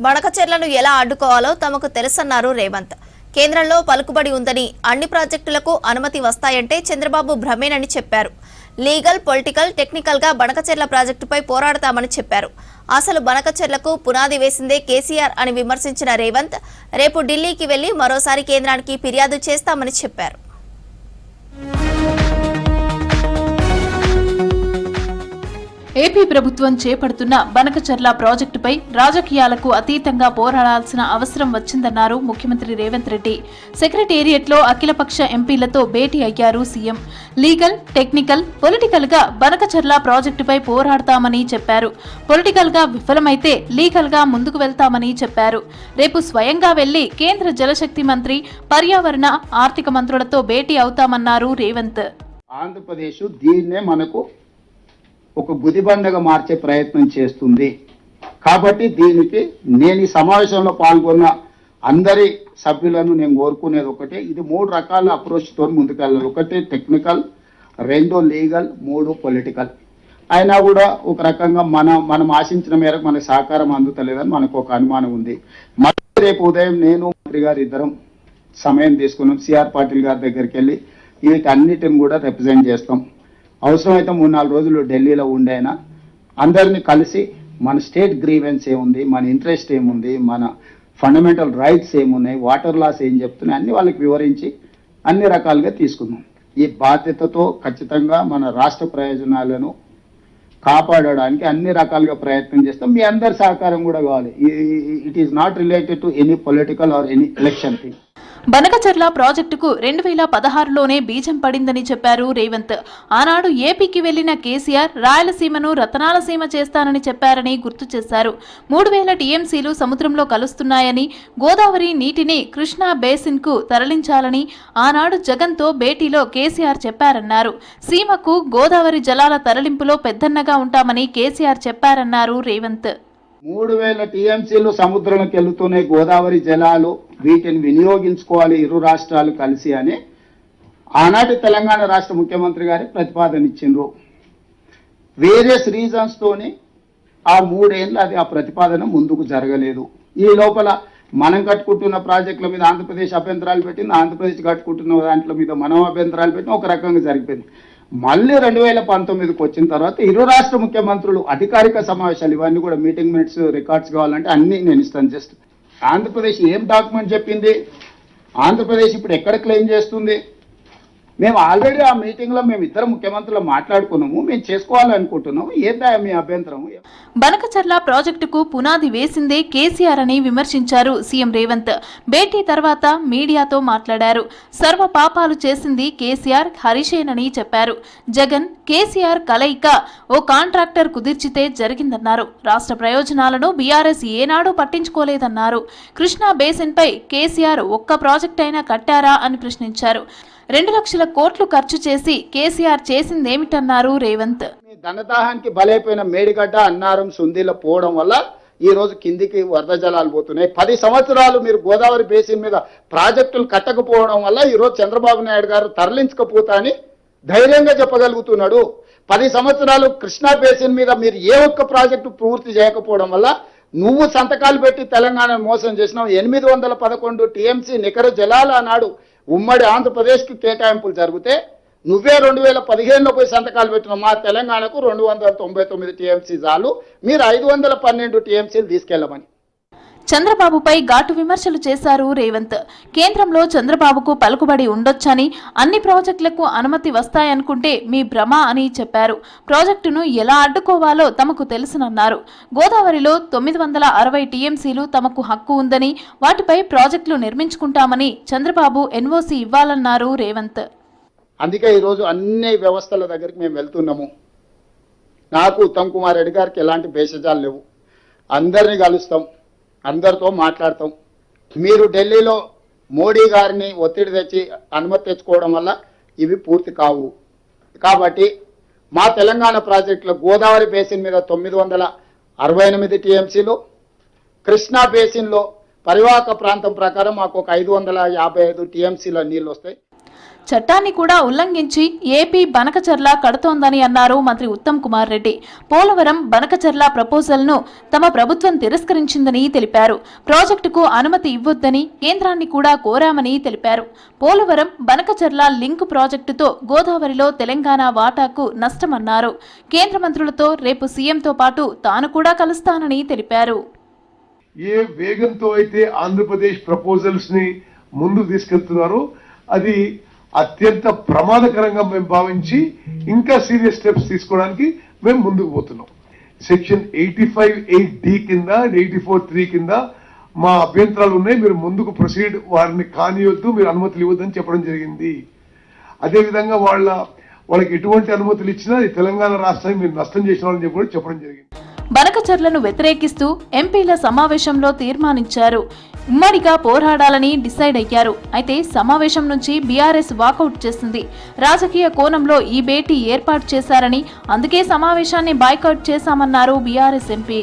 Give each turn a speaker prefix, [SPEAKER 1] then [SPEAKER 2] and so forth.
[SPEAKER 1] బనకచెర్లను ఎలా అడ్డుకోవాలో తమకు తెలుసన్నారు రేవంత్. కేంద్రంలో పలుకుబడి ఉందని, అన్ని ప్రాజెక్టులకు అనుమతి వస్తాయంటే చంద్రబాబు భ్రమేనని చెప్పారు. లీగల్, పొలిటికల్, టెక్నికల్ గా బనకచెర్ల ప్రాజెక్టుపై పోరాడతామని చెప్పారు. అసలు బనకచెర్లకు పునాది వేసిందే కేసీఆర్ అని విమర్శించిన రేవంత్ రేపు ఢిల్లీకి వెళ్లి మరోసారి కేంద్రానికి ఫిర్యాదు చేస్తామని చెప్పారు.
[SPEAKER 2] ఏపీ ప్రభుత్వం చేపడుతున్న బనకచెర్ల ప్రాజెక్టుపై రాజకీయాలకు అతీతంగా పోరాడాల్సిన అవసరం వచ్చిందన్నారు ముఖ్యమంత్రి రేవంత్ రెడ్డి. సెక్రటేరియట్లో అఖిలపక్ష ఎంపీలతో భేటీ అయ్యారు సీఎం. లీగల్, టెక్నికల్, పొలిటికల్ గా బనకచెర్ల ప్రాజెక్టుపై పోరాడతామని చెప్పారు. పొలిటికల్ గా విఫలమైతే లీగల్ గా ముందుకు వెళ్తామని చెప్పారు. రేపు స్వయంగా వెళ్లి కేంద్ర జలశక్తి మంత్రి, పర్యావరణ, ఆర్థిక మంత్రులతో భేటీ అవుతామన్నారు రేవంత్.
[SPEAKER 3] ఆంధ్రప్రదేశ్ దీన్నే మనకు ఒక గుదిబండగా మార్చే ప్రయత్నం చేస్తుంది. కాబట్టి దీనికి నేను ఈ సమావేశంలో పాల్గొన్న అందరి సభ్యులను నేను కోరుకునేది ఒకటే, ఇది 3 రకాల అప్రోచ్తో ముందుకెళ్ళాలి. ఒకటి టెక్నికల్, 2 లీగల్, 3 పొలిటికల్. అయినా కూడా ఒక రకంగా మనం ఆశించిన మేరకు మనకు సహకారం అందుతలేదని మనకు ఒక అనుమానం ఉంది. మళ్ళీ రేపు ఉదయం నేను మంత్రి గారు ఇద్దరం సమయం తీసుకున్నాం. సిఆర్ పాటిల్ గారి దగ్గరికి వెళ్ళి వీటన్నిటిని కూడా రిప్రజెంట్ చేస్తాం. అవసరమైతే 3-4 రోజులు ఢిల్లీలో ఉండైనా అందరినీ కలిసి మన స్టేట్ గ్రీవెన్స్ ఏముంది, మన ఇంట్రెస్ట్ ఏముంది, మన ఫండమెంటల్ రైట్స్ ఏమున్నాయి, వాటర్ లాస్ ఏం చెప్తున్నాయి అన్ని వాళ్ళకి వివరించి అన్ని రకాలుగా తీసుకుందాం. ఈ బాధ్యతతో ఖచ్చితంగా మన రాష్ట్ర ప్రయోజనాలను కాపాడడానికి అన్ని రకాలుగా ప్రయత్నం చేస్తాం. మీ అందరి సహకారం కూడా కావాలి. It is not related to any political or any election thing.
[SPEAKER 2] Banakacherla ప్రాజెక్టుకు 2016లోనే బీజం పడిందని చెప్పారు రేవంత్. ఆనాడు ఏపీకి వెళ్లిన కేసీఆర్ రాయలసీమను రతనాల సీమ చేస్తానని చెప్పారని గుర్తు చేశారు. 3000 టీఎంసీలు సముద్రంలో కలుస్తున్నాయని, గోదావరి నీటిని కృష్ణా బేసిన్ కు తరలించాలని ఆనాడు జగన్తో భేటీలో కేసీఆర్ చెప్పారన్నారు. సీమకు గోదావరి జలాల తరలింపులో పెద్దన్నగా ఉంటామని కేసీఆర్ చెప్పారన్నారు రేవంత్.
[SPEAKER 3] 3000 టీఎంసీలు సముద్రంలోకి వెళ్తున్నాయి గోదావరి జలాలు, వీటిని వినియోగించుకోవాలి ఇరు రాష్ట్రాలు కలిసి అని ఆనాటి తెలంగాణ రాష్ట్ర ముఖ్యమంత్రి గారి ప్రతిపాదన ఇచ్చిండ్రు. వేరియస్ రీజన్స్ తోని ఆ 3 ఏళ్ళు అది ఆ ప్రతిపాదన ముందుకు జరగలేదు. ఈ లోపల మనం కట్టుకుంటున్న ప్రాజెక్టుల మీద ఆంధ్రప్రదేశ్ అభ్యంతరాలు పెట్టింది, ఆంధ్రప్రదేశ్ కట్టుకుంటున్న దాంట్లో మీద మనం అభ్యంతరాలు పెట్టిన ఒక రకంగా జరిగిపోయింది. మళ్ళీ 2019కి వచ్చిన తర్వాత ఇరు రాష్ట్ర ముఖ్యమంత్రులు అధికారిక సమావేశాలు, ఇవన్నీ కూడా మీటింగ్ మినిట్స్ రికార్డ్స్ కావాలంటే అన్ని నేను ఇస్తాను. జస్ట్ ఆంధ్రప్రదేశ్ ఏం డాక్యుమెంట్ చెప్పింది, ఆంధ్రప్రదేశ్ ఇప్పుడు ఎక్కడ క్లెయిమ్ చేస్తుంది, మేము ఆల్రెడీ ఆ మీటింగ్లో మేము ఇద్దరు ముఖ్యమంత్రులు మాట్లాడుకున్నాము, మేము చేసుకోవాలనుకుంటున్నాము, ఏందా మీ అభ్యంతరం?
[SPEAKER 2] బనకచెర్ల ప్రాజెక్టుకు పునాది వేసిందే కేసీఆర్ అని విమర్శించారు సీఎం రేవంత్. భేటీ తర్వాత మీడియాతో మాట్లాడారు. సర్వ పాపాలు చేసింది కేసీఆర్, హరీషేనని చెప్పారు. జగన్, కేసీఆర్ కలయిక ఓ కాంట్రాక్టర్ కుదిర్చితే జరిగిందన్నారు. రాష్ట్ర ప్రయోజనాలను బీఆర్ఎస్ ఏనాడూ పట్టించుకోలేదన్నారు. కృష్ణా బేసిన్ పై కేసీఆర్ ఒక్క ప్రాజెక్ట్ అయినా కట్టారా అని ప్రశ్నించారు. 2 లక్షల కోట్లు ఖర్చు చేసి కేసీఆర్ చేసిందేమిటన్నారు రేవంత్.
[SPEAKER 3] ధనదాహానికి బలైపోయిన మేడిగడ్డ, అన్నారం, సుందీల పోవడం వల్ల ఈ రోజు కిందికి వరద జలాలు పోతున్నాయి. 10 సంవత్సరాలు మీరు గోదావరి బేసిన్ మీద ప్రాజెక్టులు కట్టకపోవడం వల్ల ఈరోజు చంద్రబాబు నాయుడు గారు తరలించకపోతా అని ధైర్యంగా చెప్పగలుగుతున్నాడు. 10 సంవత్సరాలు కృష్ణా బేసిన్ మీద మీరు ఏ ఒక్క ప్రాజెక్టు పూర్తి చేయకపోవడం వల్ల నువ్వు సంతకాలు పెట్టి తెలంగాణ మోసం చేసినావు. 811 టీఎంసీ నికర జలాలు అన్నాడు ఉమ్మడి ఆంధ్రప్రదేశ్కి కేటాయింపులు జరిగితే నువ్వే 2015లో పోయి సంతకాలు పెట్టిన మా తెలంగాణకు 299 టీఎంసీ చాలు, మీరు 512 టీఎంసీలు తీసుకెళ్లమని.
[SPEAKER 2] చంద్రబాబుపై ఘాటు విమర్శలు చేశారు రేవంత్. కేంద్రంలో చంద్రబాబుకు పలుకుబడి ఉండొచ్చని, అన్ని ప్రాజెక్టులకు అనుమతి వస్తాయనుకుంటే మీ భ్రమ అని చెప్పారు. ప్రాజెక్టును ఎలా అడ్డుకోవాలో తమకు తెలుసునన్నారు. గోదావరిలో 960 టీఎంసీలు తమకు హక్కు ఉందని, వాటిపై ప్రాజెక్టులు నిర్మించుకుంటామని చంద్రబాబు ఎన్ఓసీ ఇవ్వాలన్నారు రేవంత్.
[SPEAKER 3] అందుకే ఈరోజు అన్ని వ్యవస్థల దగ్గరికి మేము వెళ్తున్నాము. నాకు ఉత్తమ్ కుమార్ రెడ్డి గారికి ఎలాంటి భేషజాలు లేవు. అందరినీ కలుస్తాం, అందరితో మాట్లాడతాం. మీరు ఢిల్లీలో మోడీ గారిని ఒత్తిడి తెచ్చి అనుమతి తెచ్చుకోవడం వల్ల ఇవి పూర్తి కావు. కాబట్టి మా తెలంగాణ ప్రాజెక్టులో గోదావరి బేసిన్ మీద 968 టీఎంసీలు, కృష్ణా బేసిన్లో పరివాహక ప్రాంతం ప్రకారం మాకు ఒక 555 టీఎంసీల నీళ్ళు వస్తాయి.
[SPEAKER 2] చట్టాన్ని కూడా ఉల్లంఘించి ఏపీ బనకచర్ల కడుతోందని అన్నారు మంత్రి ఉత్తమ్ కుమార్ రెడ్డి. పోలవరం బనకచర్ల ప్రపోజల్ను తమ ప్రభుత్వం తిరస్కరించిందని తెలిపారు. ప్రాజెక్టుకు అనుమతి ఇవ్వొద్దని కేంద్రాన్ని కూడా కోరామని తెలిపారు. పోలవరం బనకచర్ల లింక్ ప్రాజెక్టుతో గోదావరిలో తెలంగాణ వాటాకు నష్టమన్నారు. కేంద్ర మంత్రులతో రేపు సీఎంతో పాటు తాను కూడా కలుస్తానని తెలిపారు.
[SPEAKER 4] ఏ వేగంతో అయితే ఆంధ్రప్రదేశ్ ప్రపోజల్స్ ని ముందుకు తీసుకెళ్తున్నారో అది అత్యంత ప్రమాదకరంగా మేము భావించి ఇంకా సీరియస్ స్టెప్స్ తీసుకోవడానికి మేము ముందుకు పోతున్నాం. సెక్షన్ 85(8)D కింద 84(3) కింద మా అభ్యంతరాలు ఉన్నాయి, మీరు ముందుకు ప్రొసీడ్, వారిని కానియొద్దు, మీరు అనుమతులు ఇవ్వద్దని చెప్పడం జరిగింది. అదేవిధంగా వాళ్ళకి ఎటువంటి అనుమతులు ఇచ్చినా తెలంగాణ రాష్ట్రానికి మీరు నష్టం చేసిన వాళ్ళని చెప్పి కూడా చెప్పడం జరిగింది.
[SPEAKER 2] బనకచర్లను వ్యతిరేకిస్తూ ఎంపీల సమావేశంలో తీర్మానించారు. ఉమ్మడిగా పోరాడాలని డిసైడ్ అయ్యారు. అయితే సమావేశం నుంచి బీఆర్ఎస్ వాకౌట్ చేసింది. రాజకీయ కోణంలో ఈ భేటీ ఏర్పాటు చేశారని, అందుకే సమావేశాన్ని బాయ్కాట్ చేశామన్నారు బీఆర్ఎస్ ఎంపీ.